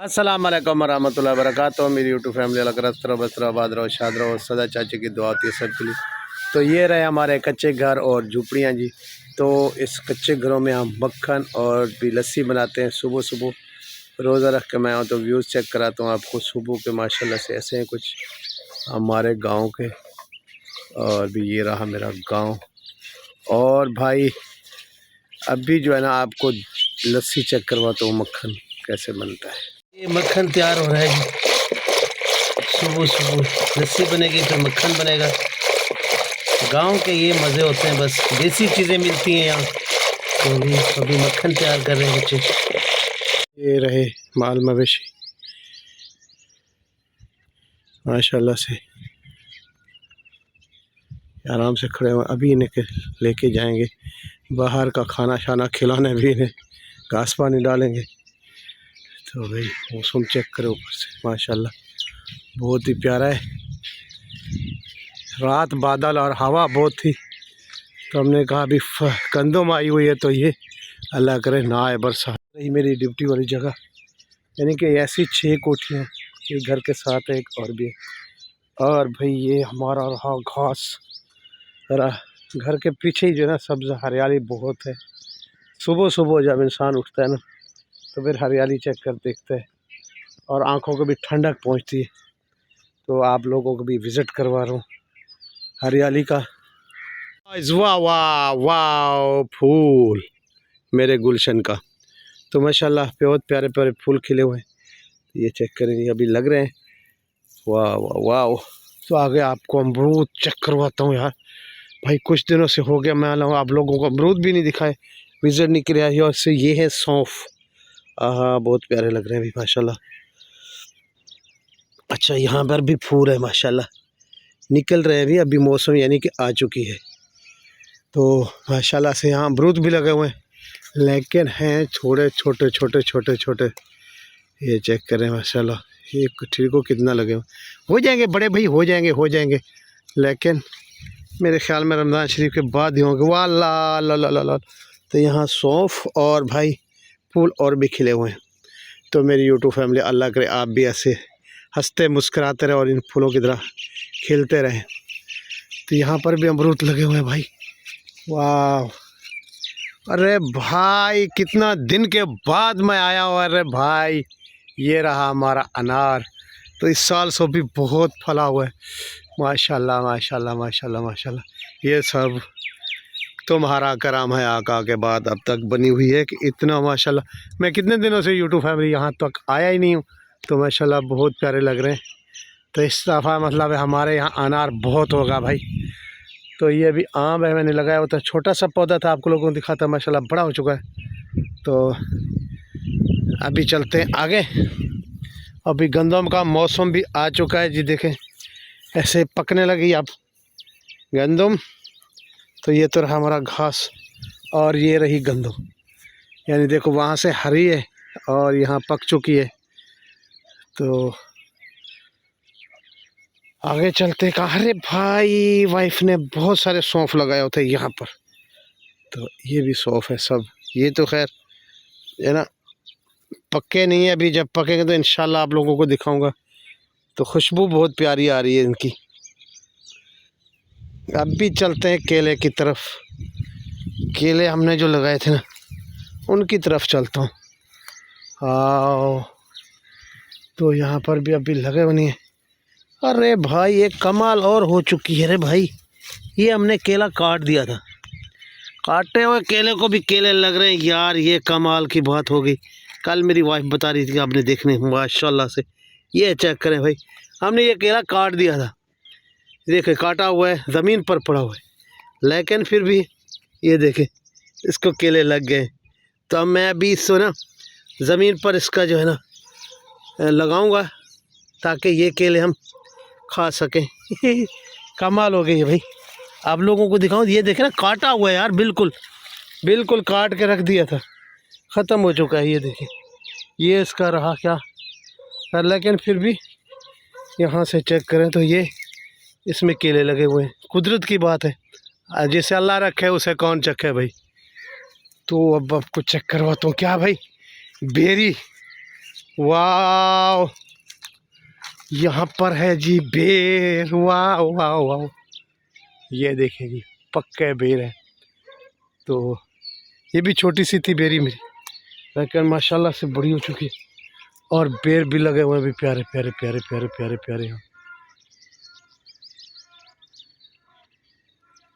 अस्सलाम वालेकुम रहमतुल्लाहि व बरकातहू। मेरी यूट्यूब फैमिली अलग बसरा आबाद रहो, शाद रहो, सदा चाची की दुआ होती है सबके लिए। तो ये रहे हमारे कच्चे घर और झुपड़ियाँ जी। तो इस कच्चे घरों में हम मक्खन और भी लस्सी बनाते हैं। सुबह सुबह रोज़ा रख के मैं तो व्यूज़ चेक कराता हूँ आपको सुबह के। माशाल्लाह से ऐसे हैं कुछ हमारे गाँव के। और भी ये रहा मेरा गाँव। और भाई अभी जो है ना आपको लस्सी चेक करवाता हूँ मक्खन कैसे बनता है। ये मक्खन तैयार हो रहा है जी। सुबह सुबह लस्सी बनेगी फिर मक्खन बनेगा। गांव के ये मज़े होते हैं, बस देसी चीज़ें मिलती हैं यहाँ। तो अभी मक्खन तैयार कर रहे हैं बच्चे। ये रहे माल मवेशी माशाल्लाह से आराम से खड़े हुए। अभी इन्हें लेके जाएंगे बाहर का खाना शाना खिलाने, भी इन्हें घास पानी डालेंगे। तो भाई मौसम चेक करो ऊपर से माशाल्लाह बहुत ही प्यारा है। रात बादल और हवा बहुत थी तो हमने कहा अभी गंदम आई हुई है तो ये अल्लाह करे ना आए बरसात। यही मेरी ड्यूटी वाली जगह, यानी कि ऐसी 6 कोठियाँ, एक घर के साथ है, एक और भी है। और भाई ये हमारा रहा घास, घर के पीछे ही जो है ना सब्ज़ हरियाली बहुत है। सुबह सुबह जब इंसान उठता है ना तो फिर हरियाली चेक कर देखते हैं और आँखों को भी ठंडक पहुँचती है। तो आप लोगों को भी विज़िट करवा रहा हूँ हरियाली का। वाह वाह वाह फूल मेरे गुलशन का। तो माशाल्लाह बहुत प्यारे प्यारे फूल खिले हुए हैं। ये चेक करेंगे अभी लग रहे हैं। वाह वाह वाह। तो आगे आपको अमरूद चेक करवाता हूँ यार। भाई कुछ दिनों से हो गया मैं आप लोगों को अमरूद भी नहीं दिखाए, विजिट नहीं किया। और से ये है सौंफ। हाँ बहुत प्यारे लग रहे हैं अभी माशाल्लाह। अच्छा यहाँ पर भी फूल है माशाल्लाह, निकल रहे हैं अभी। अभी मौसम यानी कि आ चुकी है तो माशाल्लाह से यहाँ अमरूद भी लगे हुए हैं, लेकिन हैं छोटे छोटे छोटे छोटे छोटे। ये चेक करें माशाल्लाह, ये ठीक को कितना लगे हुए। हो जाएंगे बड़े भाई, हो जाएंगे लेकिन मेरे ख्याल में रमज़ान शरीफ के बाद ही होंगे। वाह ला ला ला ला ला। तो यहाँ सौंफ और भाई फूल और भी खिले हुए हैं। तो मेरी यूट्यूब फैमिली अल्लाह करे आप भी ऐसे हंसते मुस्कुराते रहे और इन फूलों की तरह खिलते रहें। तो यहाँ पर भी अमरूद लगे हुए हैं भाई। वाह अरे भाई कितना दिन के बाद मैं आया हूँ। अरे भाई ये रहा हमारा अनार। तो इस साल सो भी बहुत फला हुआ है माशाल्लाह माशाल्लाह माशाल्लाह माशाल्लाह। ये सब तुम्हारा करम है आका के बाद अब तक बनी हुई है कि इतना माशाल्लाह। मैं कितने दिनों से यूट्यूब फैमिली यहाँ तक आया ही नहीं हूँ तो माशाल्लाह बहुत प्यारे लग रहे हैं। तो इस दफ़ा मतलब है हमारे यहाँ अनार बहुत होगा भाई। तो ये अभी आम है, मैंने लगाया हुआ था, छोटा सा पौधा था, आपको लोगों को दिखाता माशाल्लाह बड़ा हो चुका है। तो अभी चलते हैं आगे। अभी गंदम का मौसम भी आ चुका है जी। देखें ऐसे पकने लगी अब गंदम। तो ये तो रहा हमारा घास और ये रही गंदम, यानी देखो वहाँ से हरी है और यहाँ पक चुकी है। तो आगे चलते कहा। अरे भाई वाइफ ने बहुत सारे सौंफ लगाए होते यहाँ पर। तो ये भी सौंफ है सब। ये तो खैर है ना पक्के नहीं है, अभी जब पकेंगे तो इंशाल्लाह आप लोगों को दिखाऊंगा। तो खुशबू बहुत प्यारी आ रही है इनकी। अब भी चलते हैं केले की तरफ। केले हमने जो लगाए थे ना उनकी तरफ चलता हूँ। आओ तो यहाँ पर भी अभी लगे हुए नहीं है। अरे भाई एक कमाल और हो चुकी है रे भाई। ये हमने केला काट दिया था, काटे हुए केले को भी केले लग रहे हैं यार। ये कमाल की बात हो गई। कल मेरी वाइफ बता रही थी आपने देखने माशाल्लाह से। ये चेक करें भाई, हमने ये केला काट दिया था, देखे काटा हुआ है, ज़मीन पर पड़ा हुआ है, लेकिन फिर भी ये देखें इसको केले लग गए। तो अब मैं अभी इसको ना ज़मीन पर इसका जो है ना लगाऊंगा ताकि ये केले हम खा सकें। कमाल हो गई है भाई, आप लोगों को दिखाऊं। ये देखें ना काटा हुआ है यार, बिल्कुल बिल्कुल काट के रख दिया था, ख़त्म हो चुका है। ये देखिए ये इसका रहा क्या, लेकिन फिर भी यहाँ से चेक करें तो ये इसमें केले लगे हुए हैं। कुदरत की बात है, जैसे अल्लाह रखे उसे कौन चखे भाई। तो अब आपको चेक करवाता हूँ क्या भाई बेरी। वाह, यहाँ पर है जी बेर। वाह वाह वाह, ये देखें जी पक्के बेर है। तो ये भी छोटी सी थी बेरी मेरी, लेकिन माशाल्लाह से बड़ी हो चुकी है। और बेर भी लगे हुए हैं भी, प्यारे प्यारे प्यारे प्यारे प्यारे प्यारे। यहाँ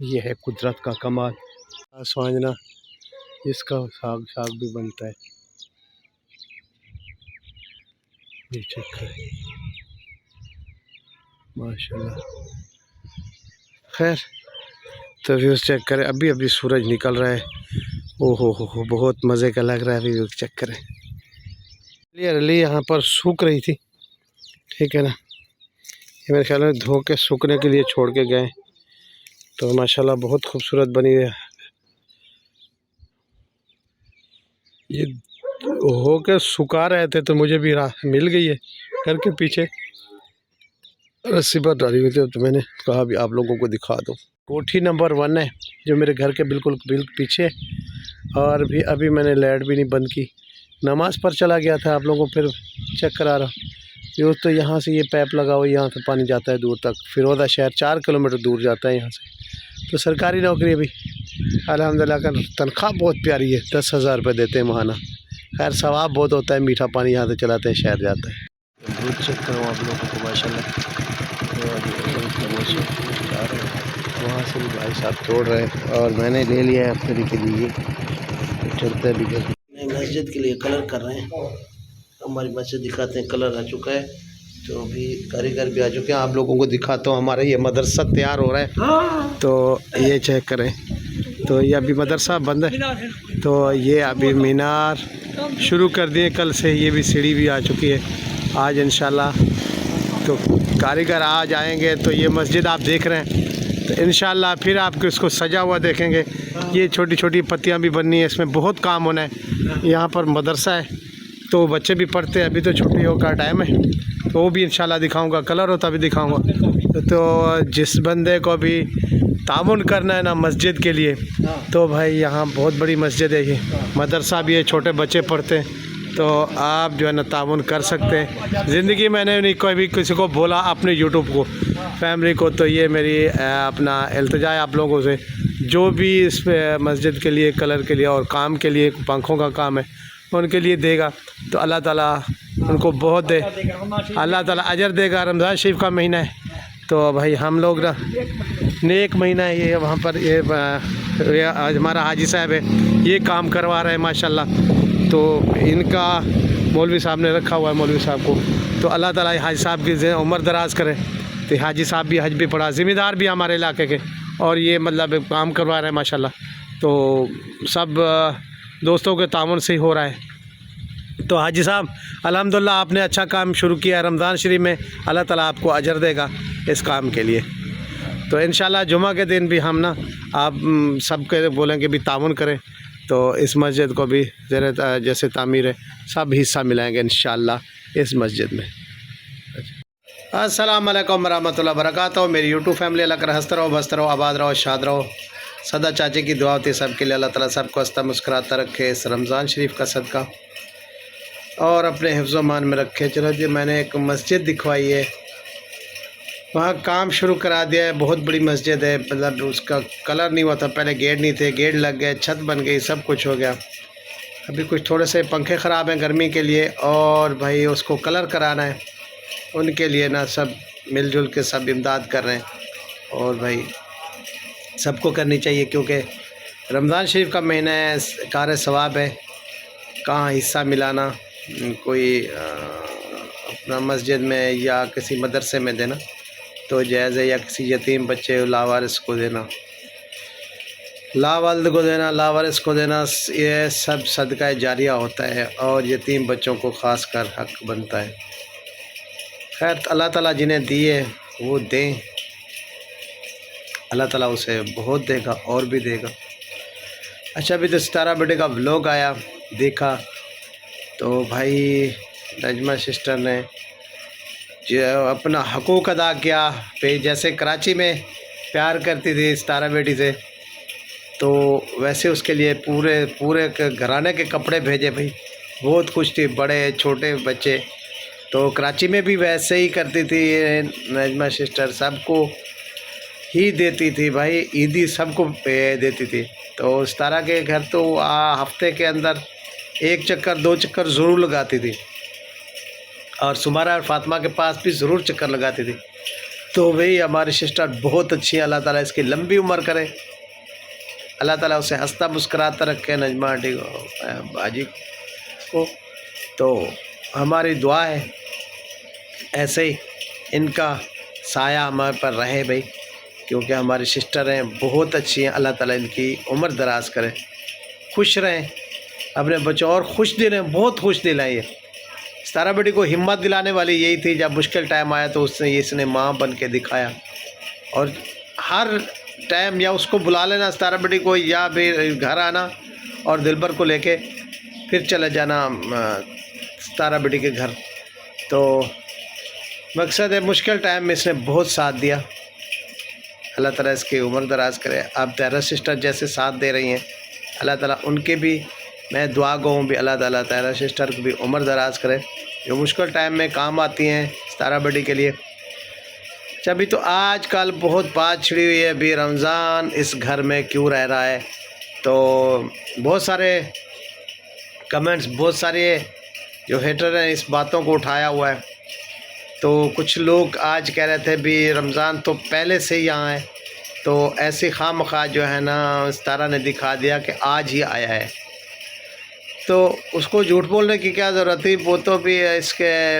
ये है कुदरत का कमाल। स्वांजना, इसका साग साग भी बनता है। ये चेक करें माशाल्लाह। खैर तो व्यूज़ चेक करें, अभी अभी सूरज निकल रहा है। ओहो हो, बहुत मज़े का लग रहा है। व्यूज़ चेक करें, क्लियरली यहाँ पर सूख रही थी, ठीक है ना। ये मेरे ख्याल में धो के सूखने के लिए छोड़ के गए, तो माशाल्लाह बहुत खूबसूरत बनी है। ये हो के सुखा रहे थे तो मुझे भी राह मिल गई है, घर के पीछे रस्सी पर डाली हुई थी, तो मैंने कहा भी आप लोगों को दिखा दो। कोठी नंबर 1 है जो मेरे घर के बिल्कुल पीछे। और भी अभी मैंने लाइट भी नहीं बंद की, नमाज पर चला गया था, आप लोगों को फिर चेक करा रहा। ये तो यहाँ से ये पाइप लगा हुआ है, यहाँ से पानी जाता है दूर तक, फिरोदा शहर 4 किलोमीटर दूर जाता है यहाँ से। तो सरकारी नौकरी अभी अल्हम्दुलिल्लाह का तनख्वाह बहुत प्यारी है, 10,000 रुपये देते हैं महाना। खैर सवाब बहुत होता है, मीठा पानी यहाँ से चलाते हैं, शहर जाता है। दूध चेक करो आप लोगों को माशाल्लाह। वहाँ से भी भाई साहब तोड़ रहे हैं, और मैंने ले लिया है अफ्तरी के लिए। चलते भी मस्जिद के लिए कलर कर रहे हैं। हमारी मस्जिद दिखाते हैं, कलर आ चुका है, तो अभी कारीगर भी आ चुके हैं। आप लोगों को दिखाता हूँ, हमारा ये मदरसा तैयार हो रहा है। तो ये चेक करें, तो ये अभी मदरसा बंद है, तो ये अभी मीनार शुरू कर दिए कल से। ये भी सीढ़ी भी आ चुकी है आज इंशाल्लाह। तो कारीगर आज आएंगे तो ये मस्जिद आप देख रहे हैं, तो इंशाल्लाह फिर आपको इसको सजा हुआ देखेंगे। ये छोटी छोटी पत्तियां भी बननी है, इसमें बहुत काम होना है। यहाँ पर मदरसा है तो बच्चे भी पढ़ते हैं, अभी तो छुट्टियों का टाइम है, तो वो भी इंशाल्लाह दिखाऊंगा, कलर होता भी दिखाऊंगा। तो जिस बंदे को भी ताउन करना है ना मस्जिद के लिए, तो भाई यहाँ बहुत बड़ी मस्जिद है, ये मदरसा भी है, छोटे बच्चे पढ़ते हैं, तो आप जो है ना ताउन कर सकते हैं। ज़िंदगी मैंने नहीं कभी किसी को बोला अपने यूट्यूब को, फैमिली को, तो ये मेरी अपना इल्तिजा है आप लोगों से, जो भी इस मस्जिद के लिए, कलर के लिए और काम के लिए, पंखों का काम है उनके लिए देगा, तो अल्लाह ताला उनको बहुत दे, अल्लाह ताला अजर देगा। रमज़ान शरीफ का महीना है, तो भाई हम लोग ना नेक महीना है ये, वहाँ पर ये आज हमारा हाजी साहब है, ये काम करवा रहे हैं माशाल्लाह। तो इनका मौलवी साहब ने रखा हुआ है, मौलवी साहब को, तो अल्लाह ताला हाजी साहब की उम्र दराज करे। तो हाजी साहब भी हज भी पढ़ा, ज़िम्मेदार भी हमारे इलाके के, और ये मतलब काम करवा रहे हैं माशाल्लाह। तो सब दोस्तों के ताउन से ही हो रहा है। तो हाजी साहब अल्हम्दुलिल्लाह आपने अच्छा काम शुरू किया है रमज़ान शरीफ में, अल्लाह ताला आपको अजर देगा इस काम के लिए। तो इंशाल्लाह जुमा के दिन भी हम ना आप सबके बोलेंगे भी ताउन करें, तो इस मस्जिद को भी जैसे तामीर है सब हिस्सा मिलाएंगे इंशाल्लाह इस मस्जिद में। अस्सलाम वालेकुम रहमतुल्लाहि व बरकातहू। मेरी यूट्यूब फैमिली अल्लाह कर हंसते रहो, बसते रहो, आबाद रहो, शाद रहो। सदा चाचे की दुआ होती है सबके लिए, अल्लाह ताला सबको हंसता मुस्कुराता रखे इस रमज़ान शरीफ का सदका, और अपने हिफ्ज़ मान में रखे। चलो जी, मैंने एक मस्जिद दिखवाई है, वहाँ काम शुरू करा दिया है। बहुत बड़ी मस्जिद है, मतलब उसका कलर नहीं हुआ था, पहले गेट नहीं थे, गेट लग गए, छत बन गई, सब कुछ हो गया। अभी कुछ थोड़े से पंखे ख़राब हैं गर्मी के लिए, और भाई उसको कलर कराना है, उनके लिए ना सब मिलजुल के सब इमदाद कर रहे हैं। और भाई सबको करनी चाहिए, क्योंकि रमज़ान शरीफ का महीना है, कार सवाब है, कहाँ हिस्सा मिलाना, कोई अपना मस्जिद में या किसी मदरसे में देना तो जायज़ है, या किसी यतीम बच्चे लावारिस को देना, लावालिद को देना, लावारिस को देना, ये सब सदका जारिया होता है, और यतीम बच्चों को ख़ास कर हक बनता है। खैर अल्लाह ताला जिन्हें दिए वो दें, अल्लाह ताला उसे बहुत देगा और भी देगा। अच्छा, अभी तो सितारा बेटे का व्लॉग आया, देखा, तो भाई नजमा सिस्टर ने जो अपना हकूक़ अदा किया पे, जैसे कराची में प्यार करती थी सितारा बेटी से, तो वैसे उसके लिए पूरे घराने के कपड़े भेजे भाई, बहुत खुश थी, बड़े छोटे बच्चे। तो कराची में भी वैसे ही करती थी नजमा सिस्टर, सबको ही देती थी भाई, ईदी सबको देती थी। तो सितारा के घर तो हफ्ते के अंदर 1 चक्कर 2 चक्कर ज़रूर लगाती थी, और सुमारा और फातिमा के पास भी ज़रूर चक्कर लगाती थी। तो वही हमारी सिस्टर बहुत अच्छी है, अल्लाह ताला इसकी लंबी उम्र करे, अल्लाह ताला उसे हंसता मुस्कराता रखे, नजमा आंटी को, बाजी को। तो हमारी दुआ है ऐसे ही इनका साया हमारे पर रहे भाई, क्योंकि हमारी सिस्टर हैं, बहुत अच्छी हैं। अल्लाह ताला इनकी उम्र दराज करे, खुश रहें, अपने बच्चों और खुश दिलाएं, बहुत खुश दिलाएं। ये सितारा बेटी को हिम्मत दिलाने वाली यही थी, जब मुश्किल टाइम आया तो इसने माँ बन के दिखाया। और हर टाइम या उसको बुला लेना सितारा बेटी को, या फिर घर आना और दिलबर को लेके फिर चले जाना सितारा बेटी के घर। तो मकसद है मुश्किल टाइम में इसने बहुत साथ दिया, अल्लाह ताला इसकी उम्र दराज करे। अब तहरा सिस्टर जैसे साथ दे रही हैं, अल्लाह ताला उनके भी, मैं दुआ गो हूँ भी अल्लाह ताला तहरा सिस्टर को भी उम्र दराज करे, जो मुश्किल टाइम में काम आती हैं सितारा बेटी के लिए। अच्छा, अभी तो आजकल बहुत बात छिड़ी हुई है, अभी रमज़ान इस घर में क्यों रह रहा है, तो बहुत सारे कमेंट्स, बहुत सारे जो हेटर हैं इस बातों को उठाया हुआ है। तो कुछ लोग आज कह रहे थे भी रमज़ान तो पहले से ही यहाँ है, तो ऐसे खामखा जो है ना सितारा ने दिखा दिया कि आज ही आया है। तो उसको झूठ बोलने की क्या ज़रूरत थी, वो तो भी इसके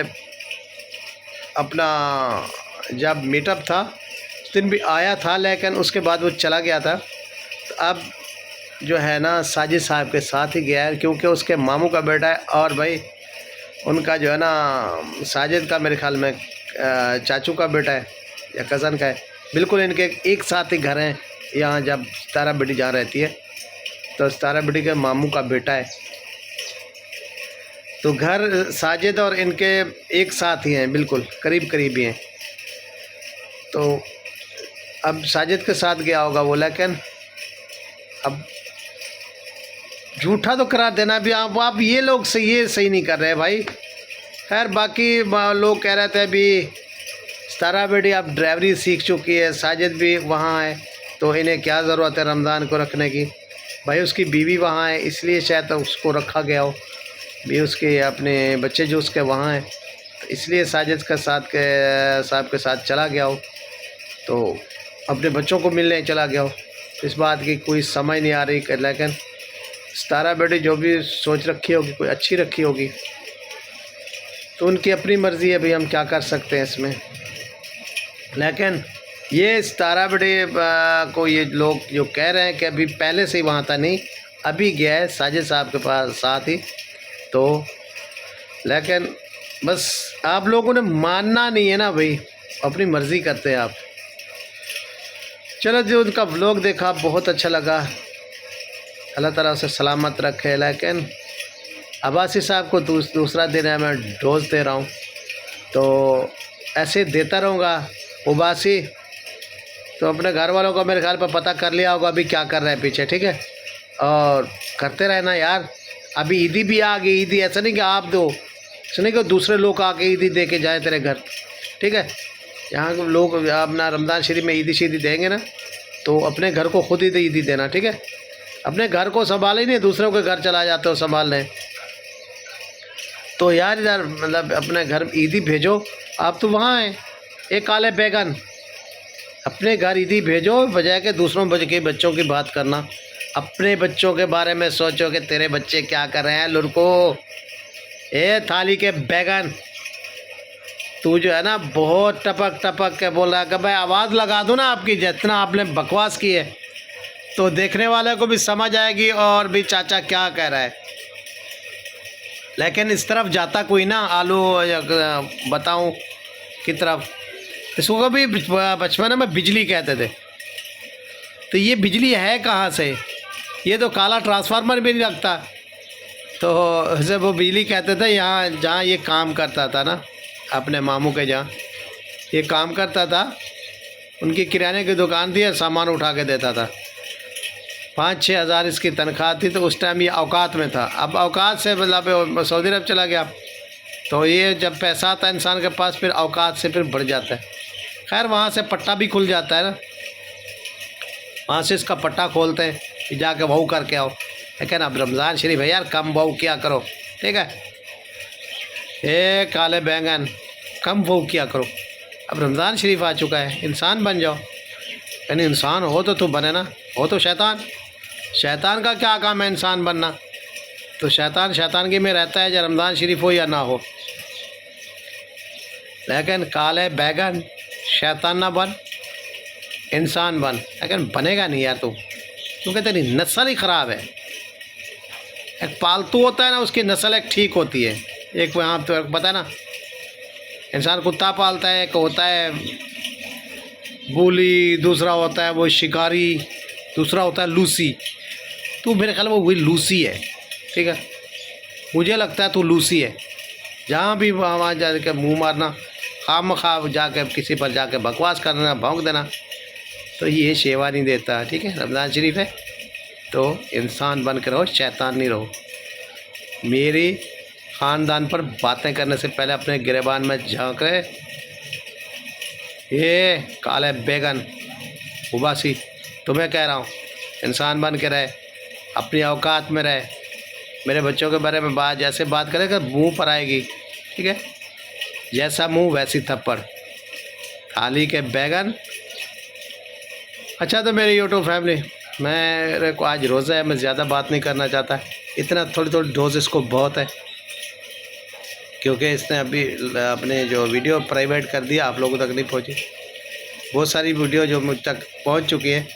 अपना जब मीटअप था उस दिन भी आया था, लेकिन उसके बाद वो चला गया था। तो अब जो है ना साजिद साहब के साथ ही गया है, क्योंकि उसके मामू का बेटा है, और भाई उनका जो है ना साजिद का मेरे ख्याल में चाचू का बेटा है या कज़न का है, बिल्कुल इनके एक साथ ही घर हैं यहाँ, जब सितारा बेटी जहाँ रहती है तो सितारा बेटी के मामू का बेटा है। तो घर साजिद और इनके एक साथ ही हैं, बिल्कुल करीब करीब ही हैं। तो अब साजिद के साथ गया होगा वो, लेकिन अब झूठा तो करार देना भी आप ये लोग सही नहीं कर रहे भाई। खैर, बाकी लोग कह रहे थे भी सितारा बेटी अब ड्राइवरी सीख चुकी है, साजिद भी वहाँ है, तो इन्हें क्या ज़रूरत है रमज़ान को रखने की। भाई उसकी बीवी वहाँ है, इसलिए शायद उसको रखा गया हो, भी उसके अपने बच्चे जो उसके वहाँ हैं, तो इसलिए साजिद के साहब के साथ चला गया हो, तो अपने बच्चों को मिलने चला गया हो। इस बात की कोई समझ नहीं आ रही, लेकिन सितारा बेटी जो भी सोच रखी होगी, कोई अच्छी रखी होगी, तो उनकी अपनी मर्ज़ी है भाई, हम क्या कर सकते हैं इसमें। लेकिन ये सितारा बेटी को ये लोग जो कह रहे हैं कि अभी पहले से ही वहाँ था, नहीं, अभी गया है साजिद साहब के पास साथ ही। तो लेकिन बस आप लोगों ने मानना नहीं है ना भाई, अपनी मर्ज़ी करते हैं आप। चलो, जो उनका व्लॉग देखा बहुत अच्छा लगा, अल्लाह ताला उसे सलामत रखे। लेकिन अब्बासी साहब को दूसरा दिन है, मैं डोज दे रहा हूँ, तो ऐसे देता रहूँगा। उबासी तो अपने घर वालों को मेरे ख्याल पर पता कर लिया होगा अभी क्या कर रहे हैं पीछे, ठीक है, और करते रहना यार। अभी ईदी भी आ गई, ईदी ऐसा नहीं कि आप दो, ऐसा नहीं कि दूसरे लोग आके ईदी दे के जाए तेरे घर, ठीक है। यहाँ के लोग अपना रमज़ान शरीफ में ईदी शीदी देंगे ना, तो अपने घर को खुद ही ईदी देना, ठीक है। अपने घर को संभाल ही नहीं, दूसरों के घर चला जाते हो संभालने। तो यार इधर मतलब अपने घर ईदी भेजो। आप तो वहाँ हैं, एक काले बैगन, अपने घर ईदी भेजो, बजाय के दूसरों के बच्चों की बात करना। अपने बच्चों के बारे में सोचो कि तेरे बच्चे क्या कर रहे हैं। लुड़को, ए थाली के बैगन, तू जो है ना बहुत टपक टपक के बोल रहा है कि भाई आवाज़ लगा दूँ ना आपकी, जितना आपने बकवास की है, तो देखने वाले को भी समझ आएगी और भी चाचा क्या कह रहा है। लेकिन इस तरफ जाता कोई ना, आलू बताऊं की तरफ, इसको कभी बचपन में बिजली कहते थे। तो ये बिजली है कहाँ से, ये तो काला ट्रांसफार्मर भी नहीं लगता, तो इसे वो बिजली कहते थे। यहाँ जहाँ ये काम करता था ना, अपने मामू के जहाँ ये काम करता था, उनकी किराने की दुकान थी, सामान उठा के देता था। 5-6 हज़ार इसकी तनख्वाह थी। तो उस टाइम ये औकात में था। अब औकात से मतलब सऊदी अरब चला गया। तो ये जब पैसा आता है इंसान के पास, फिर औकात से फिर बढ़ जाता है। खैर वहाँ से पट्टा भी खुल जाता है ना, वहाँ से इसका पट्टा खोलते हैं कि जाके बहू करके आओ। लेकिन अब रमज़ान शरीफ है यार, कम बहू किया करो, ठीक है। ये काले बैंगन, कम बहू किया करो। अब रमज़ान शरीफ आ चुका है, इंसान बन जाओ। यानी इंसान हो तो तू बने ना, हो तो शैतान। शैतान का क्या काम है इंसान बनना? तो शैतान शैतानगी में रहता है, या रमज़ान शरीफ हो या ना हो। लेकिन काले बैगन, शैतान ना बन, इंसान बन। लेकिन बनेगा नहीं यार तू, क्योंकि तेरी नस्ल ही ख़राब है। एक पालतू होता है ना, उसकी नस्ल एक ठीक होती है। एक वहाँ तो पता है ना, इंसान कुत्ता पालता है, एक होता है बूली, दूसरा होता है वो शिकारी, दूसरा होता है लूसी। तू मेरे ख्याल में वही लूसी है, ठीक है। मुझे लगता है तू लूसी है। जहाँ भी वहाँ जाके मुँह मारना, खामखा जाके किसी पर जाके बकवास करना, भौंक देना, तो ये शेवा नहीं देता, ठीक है। रमज़ान शरीफ है तो इंसान बन के रहो, शैतान नहीं रहो। मेरी ख़ानदान पर बातें करने से पहले अपने गिरेबान में झांक रहे। ये काले बैगन उबासी, तुम्हें कह रहा हूँ, इंसान बन के रहे, अपनी औकात में रहे। मेरे बच्चों के बारे में जैसे बात करेगा मुंह पर आएगी, ठीक है। जैसा मुंह वैसी थप्पड़, थाली के बैगन। अच्छा, तो मेरी यूट्यूब फैमिली, मेरे को आज रोज़ा है, मैं ज़्यादा बात नहीं करना चाहता। इतना थोड़ी थोड़ी डोज इसको बहुत है, क्योंकि इसने अभी अपने जो वीडियो प्राइवेट कर दिया, आप लोगों तक नहीं पहुंची। बहुत सारी वीडियो जो मुझ तक पहुंच चुकी है,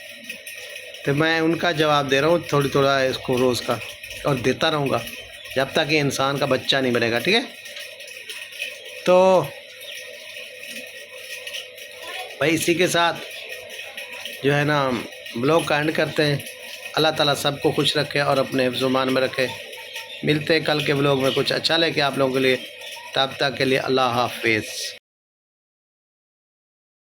तो मैं उनका जवाब दे रहा हूँ थोड़ी थोड़ा इसको रोज़ का, और देता रहूँगा जब तक कि इंसान का बच्चा नहीं बनेगा, ठीक है। तो भाई इसी के साथ जो है ना ब्लॉग का एंड करते हैं। अल्लाह ताला सबको खुश रखे और अपने हिफ्ज़-ओ-मान में रखे। मिलते हैं कल के ब्लॉग में कुछ अच्छा लेके आप लोगों के लिए। तब तक के लिए अल्लाह हाफ़िज़।